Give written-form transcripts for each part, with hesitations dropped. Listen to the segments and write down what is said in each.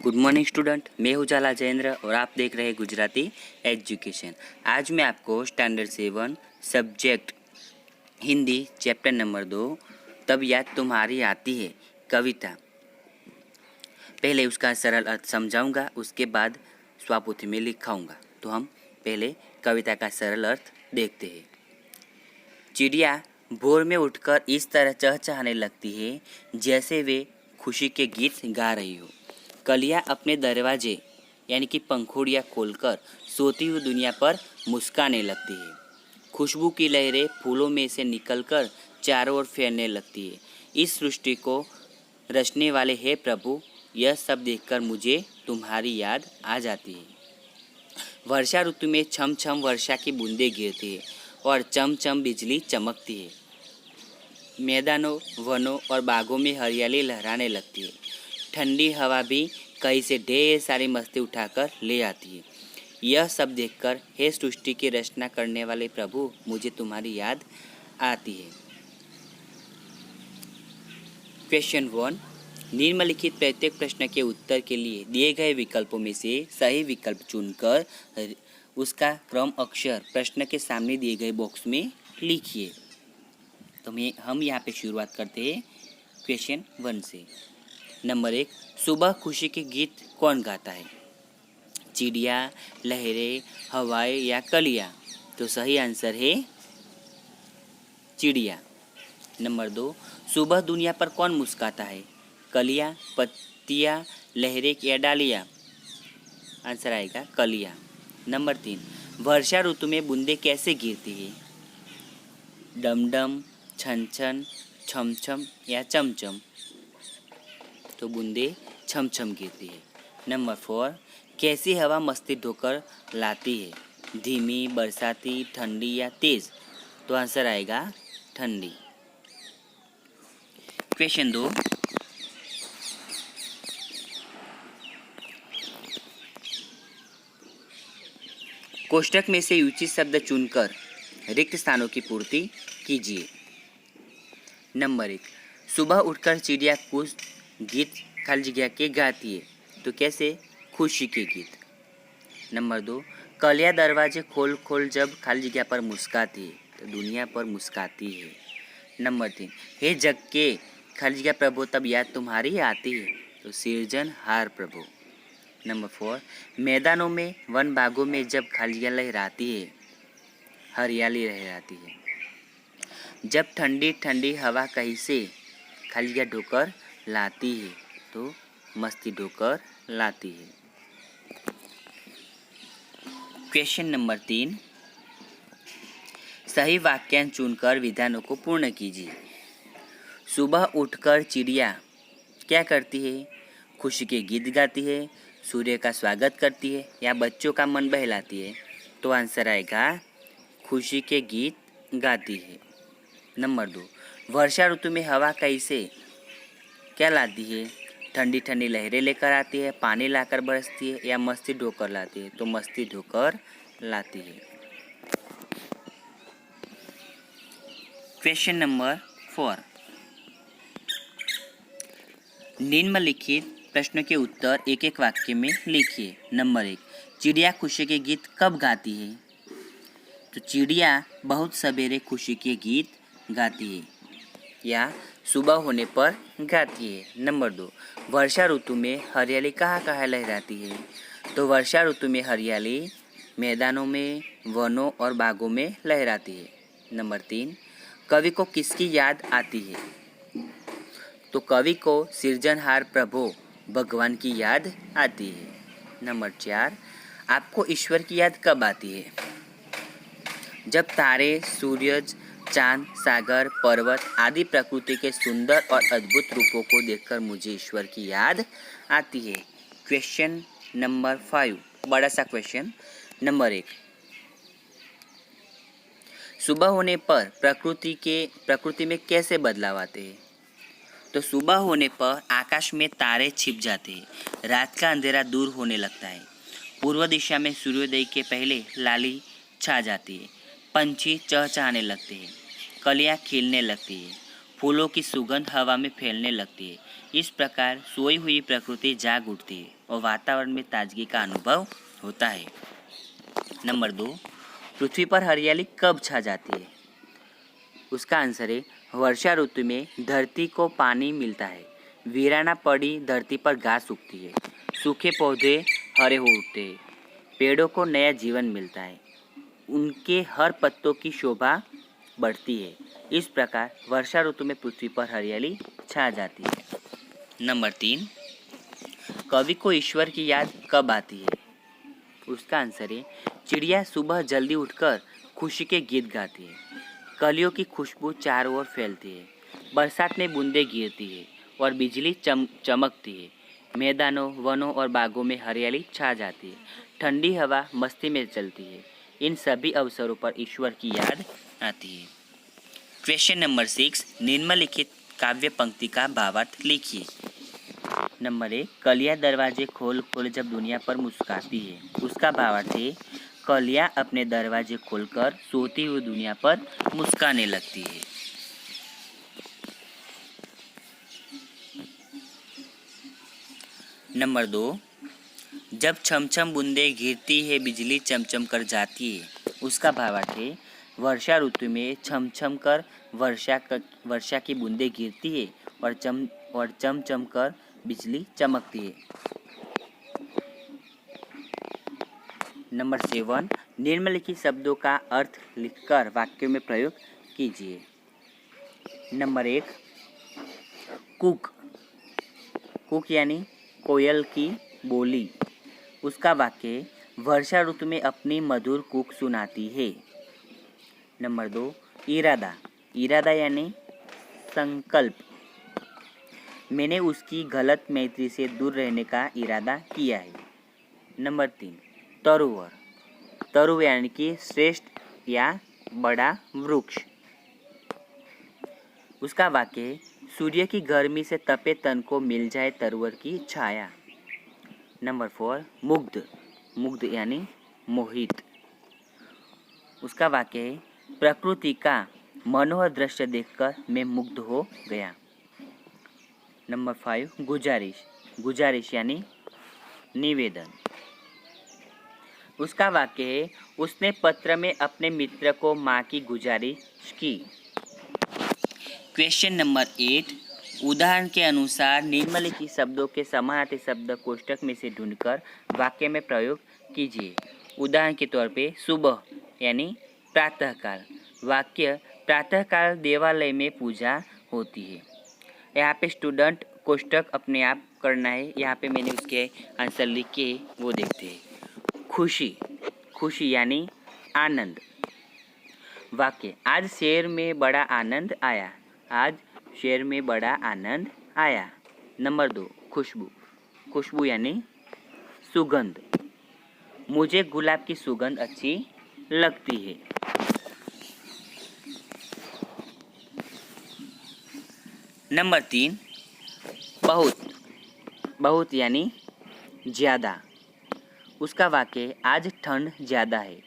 Good morning student, मैं हूँ जाला जयेंद्र और आप देख रहे हैं गुजराती एजुकेशन। आज मैं आपको standard 7 subject Hindi chapter number 2 तब याद तुम्हारी आती है कविता, पहले उसका सरल अर्थ समझाऊंगा, उसके बाद स्वापोथी में लिखाऊंगा। तो हम पहले कविता का सरल अर्थ देखते हैं। चिड़िया भोर में उठकर इस तरह चहचहाने लगती है जैसे वे खुशी के गीत गा रही हो। कलियां अपने दरवाजे यानी कि पंखुड़ियाँ खोलकर सोती हुई दुनिया पर मुस्काने लगती है। खुशबू की लहरें फूलों में से निकलकर चारों ओर फैलने लगती है। इस सृष्टि को रचने वाले हे प्रभु, यह सब देखकर मुझे तुम्हारी याद आ जाती है। वर्षा ऋतु में छम छम वर्षा की बूंदें गिरती है और चमचम बिजली चमकती है। मैदानों, वनों और बागों में हरियाली लहराने लगती है। ठंडी हवा भी कहीं से ढेर सारी मस्ती उठाकर ले आती है। यह सब देखकर हे सृष्टि की रचना करने वाले प्रभु, मुझे तुम्हारी याद आती है। क्वेश्चन 1, निम्नलिखित प्रत्येक प्रश्न के उत्तर के लिए दिए गए विकल्पों में से सही विकल्प चुनकर उसका क्रम अक्षर प्रश्न के सामने दिए गए बॉक्स में लिखिए। तो हम यहाँ पे शुरुआत करते हैं क्वेश्चन 1 से। नंबर 1, सुबह खुशी के गीत कौन गाता है? चिड़िया, लहरें, हवाएं या कलियाँ? तो सही आंसर है चिड़िया। नंबर 2, सुबह दुनिया पर कौन मुस्काता है? कलियाँ, पत्तियाँ, लहरें या डालियाँ? आंसर आएगा कलियाँ। नंबर 3, वर्षा ऋतु में बूंदें कैसे गिरती है? डम डम, छन छन, छम छम या चमचम? तो बूंदे छम छम गिरती है। नंबर 4, कैसी हवा मस्ती ढोकर लाती है? धीमी, बरसाती, ठंडी या तेज? तो आंसर आएगा ठंडी। क्वेश्चन 2, कोष्ठक में से उचित शब्द चुनकर रिक्त स्थानों की पूर्ति कीजिए। नंबर 1, सुबह उठकर चिड़िया कुछ गीत खाली जगह के गाती है, तो कैसे? खुशी के गीत। नंबर 2, कलियाँ दरवाजे खोल खोल जब खाली जगह पर मुस्काती है, तो दुनिया पर मुस्काती है। नंबर 3, हे जग के खाली जगह प्रभु, तब याद तुम्हारी आती है, तो सृजनहार प्रभु। नंबर 4, मैदानों में, वन बागों में जब खाली जगह लहराती है, हरियाली लहराती है। जब ठंडी ठंडी हवा कहीं से खाली जगह ढोकर लाती है, तो मस्ती ढोकर लाती है। क्वेश्चन नंबर 3, सही वाक्यांश चुनकर विधानों को पूर्ण कीजिए। सुबह उठकर चिड़िया क्या करती है? खुशी के गीत गाती है, सूर्य का स्वागत करती है या बच्चों का मन बहलाती है? तो आंसर आएगा खुशी के गीत गाती है। नंबर 2, वर्षा ऋतु में हवा कैसे क्या लाती है? ठंडी ठंडी लहरें लेकर आती है, पानी लाकर बरसती है या मस्ती ढोकर लाती है? तो मस्ती ढोकर लाती है। क्वेश्चन नंबर 4, निम्नलिखित प्रश्नों के उत्तर एक एक वाक्य में लिखिए। नंबर 1, चिड़िया खुशी के गीत कब गाती है? तो चिड़िया बहुत सवेरे खुशी के गीत गाती है या सुबह होने पर गाती है। नंबर 2, वर्षा ऋतु में हरियाली कहाँ कहाँ लहराती है? तो वर्षा ऋतु में हरियाली मैदानों में, वनों और बागों में लहराती है। नंबर 3, कवि को किसकी याद आती है? तो कवि को सृजनहार प्रभु भगवान की याद आती है। नंबर 4, आपको ईश्वर की याद कब आती है? जब तारे, सूरज, चांद, सागर, पर्वत आदि प्रकृति के सुंदर और अद्भुत रूपों को देखकर मुझे ईश्वर की याद आती है। क्वेश्चन नंबर 5, बड़ा सा क्वेश्चन। नंबर 1, सुबह होने पर प्रकृति में कैसे बदलाव आते हैं? तो सुबह होने पर आकाश में तारे छिप जाते हैं, रात का अंधेरा दूर होने लगता है, पूर्व दिशा में सूर्योदय के पहले लाली छा जाती है, पंछी चहचहाने लगते हैं, कलियाँ खिलने लगती है, फूलों की सुगंध हवा में फैलने लगती है। इस प्रकार सोई हुई प्रकृति जाग उठती है। और वातावरण में ताजगी का अनुभव होता है। नंबर 2, पृथ्वी पर हरियाली कब छा जाती है? उसका आंसर है वर्षा ऋतु में धरती को पानी मिलता है, वीराना पड़ी धरती पर घास उगती है, सूखे पौधे हरे हो उठते हैं, पेड़ों को नया जीवन मिलता है, उनके हर पत्तों की शोभा बढ़ती है। इस प्रकार वर्षा ऋतु में पृथ्वी पर हरियाली छा जाती है। नंबर 3, कवि को ईश्वर की याद कब आती है? उसका आंसर है चिड़िया सुबह जल्दी उठकर खुशी के गीत गाती है, कलियों की खुशबू चारों ओर फैलती है, बरसात में बूंदें गिरती है और बिजली चमकती है, मैदानों, वनों और बागों में हरियाली छा जाती है, ठंडी हवा मस्ती में चलती है। इन सभी अवसरों पर ईश्वर की याद आती है। क्वेश्चन नंबर 6, निम्नलिखित काव्य पंक्ति का भावार्थ लिखिए। नंबर 1, कलियाँ दरवाजे खोल खोल जब दुनिया पर मुस्कुराती है। उसका भावार्थ है कलियाँ अपने दरवाजे खोलकर सोती हुई दुनिया पर मुस्कुराने लगती है। नंबर 2, जब छमछम बूंदें गिरती है बिजली चमचम कर जाती है। उसका भावार्थ है वर्षा ऋतु में छमछम कर वर्षा की बूंदें गिरती है और चमचम कर बिजली चमकती है। नंबर 7, निम्नलिखित शब्दों का अर्थ लिखकर वाक्यों में प्रयोग कीजिए। Number 1, cook. कुक यानी कोयल की बोली। उसका वाक्य वर्षा ऋतु में अपनी मधुर कूक सुनाती है। नंबर 2, इरादा। इरादा यानी संकल्प। मैंने उसकी गलत मैत्री से दूर रहने का इरादा किया है। नंबर 3, तरुवर। तरु यानी कि श्रेष्ठ या बड़ा वृक्ष। उसका वाक्य सूर्य की गर्मी से तपे तन को मिल जाए तरुवर की छाया। नंबर 4, मुग्ध। मुग्ध यानी मोहित। उसका वाक्य है प्रकृति का मनोहर दृश्य देखकर मैं मुग्ध हो गया। नंबर 5, गुजारिश। गुजारिश यानी निवेदन। उसका वाक्य है उसने पत्र में अपने मित्र को माँ की गुजारिश की। क्वेश्चन नंबर 8, उदाहरण के अनुसार निम्नलिखित शब्दों के समानार्थी शब्द कोष्ठक में से ढूंढकर वाक्य में प्रयोग कीजिए। उदाहरण के तौर पे सुबह यानी प्रातःकाल। वाक्य प्रातःकाल देवालय में पूजा होती है। यहाँ पे स्टूडेंट कोष्ठक अपने आप करना है। यहाँ पे मैंने उसके आंसर लिख के वो देखते हैं। खुशी। खुशी यानी आनंद। वाक्य आज शहर में बड़ा आनंद आया। आज शहर में बड़ा आनंद आया। नंबर 2, खुशबू। खुशबू यानी सुगंध। मुझे गुलाब की सुगंध अच्छी लगती है। नंबर 3, बहुत। बहुत यानी ज़्यादा। उसका वाक्य आज ठंड ज़्यादा है।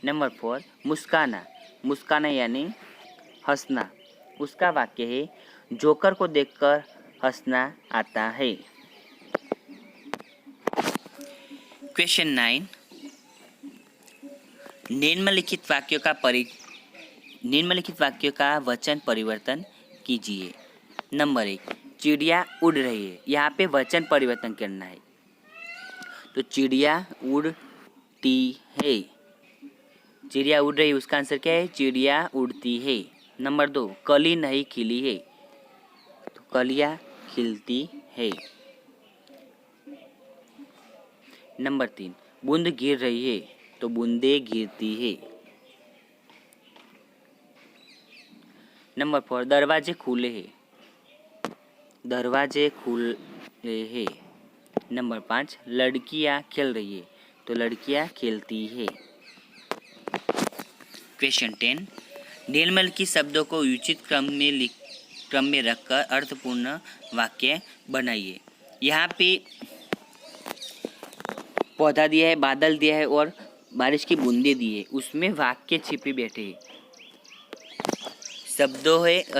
नंबर 4, मुस्काना। मुस्काना यानी हंसना। उसका वाक्य है जोकर को देखकर हंसना आता है। क्वेश्चन 9, निम्नलिखित वाक्यों का वचन परिवर्तन कीजिए। नंबर 1, चिड़िया उड़ रही है। यहाँ पे वचन परिवर्तन करना है। तो चिड़िया उड़ती है। चिड़िया उड़ रही है, उसका आंसर क्या है? चिड़िया उड़ती है। नंबर 2, कली नहीं खिली है। तो कलियाँ खिलती है। नंबर 3, बूंद गिर रही है। तो बूंदें गिरती है। नंबर 4, दरवाजे खुले हैं। दरवाजे खुले हैं। नंबर 5, लड़कियाँ खेल रही है। तो लड़कियाँ खेलती है। क्वेश्चन 10, निम्नलिखित शब्दों को उचित क्रम में रखकर अर्थपूर्ण वाक्य बनाइए। यहाँ पे पौधा दिया है, बादल दिया है और बारिश की बूंदें दी है। उसमें वाक्य छिपे बैठे हैं।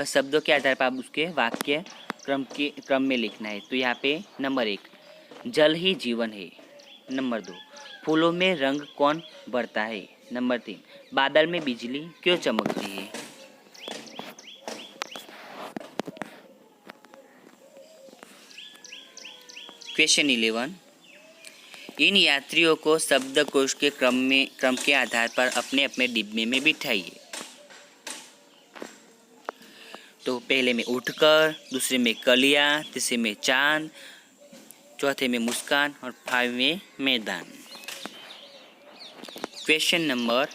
शब्दों के आधार पर आप उसके वाक्य क्रम में लिखना है। तो यहाँ पे नंबर 1, जल ही जीवन है। नंबर 2, फूलों में रंग कौन भरता है? नंबर 3, बादल में बिजली क्यों चमकती है? क्वेश्चन 11, इन यात्रियों को शब्दकोश के क्रम के आधार पर अपने अपने डिब्बे में बिठाइए। तो पहले में उठकर, दूसरे में कलियां, तीसरे में चांद, चौथे में मुस्कान और 5 में मैदान। क्वेश्चन नंबर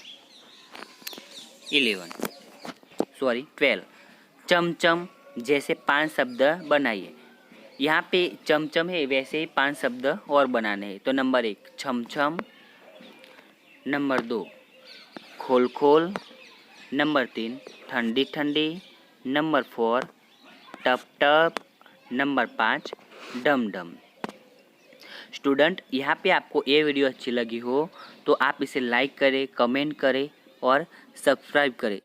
12, चमचम जैसे 5 शब्द बनाइए। यहाँ पे चमचम है, वैसे ही 5 शब्द और बनाने हैं। तो नंबर 1 छमछम, नंबर 2 खोल खोल, नंबर 3 ठंडी ठंडी, नंबर 4 टप टप, नंबर 5 डम डम। स्टूडेंट, यहाँ पे आपको ये वीडियो अच्छी लगी हो तो आप इसे लाइक करें, कमेंट करें और सब्सक्राइब करें।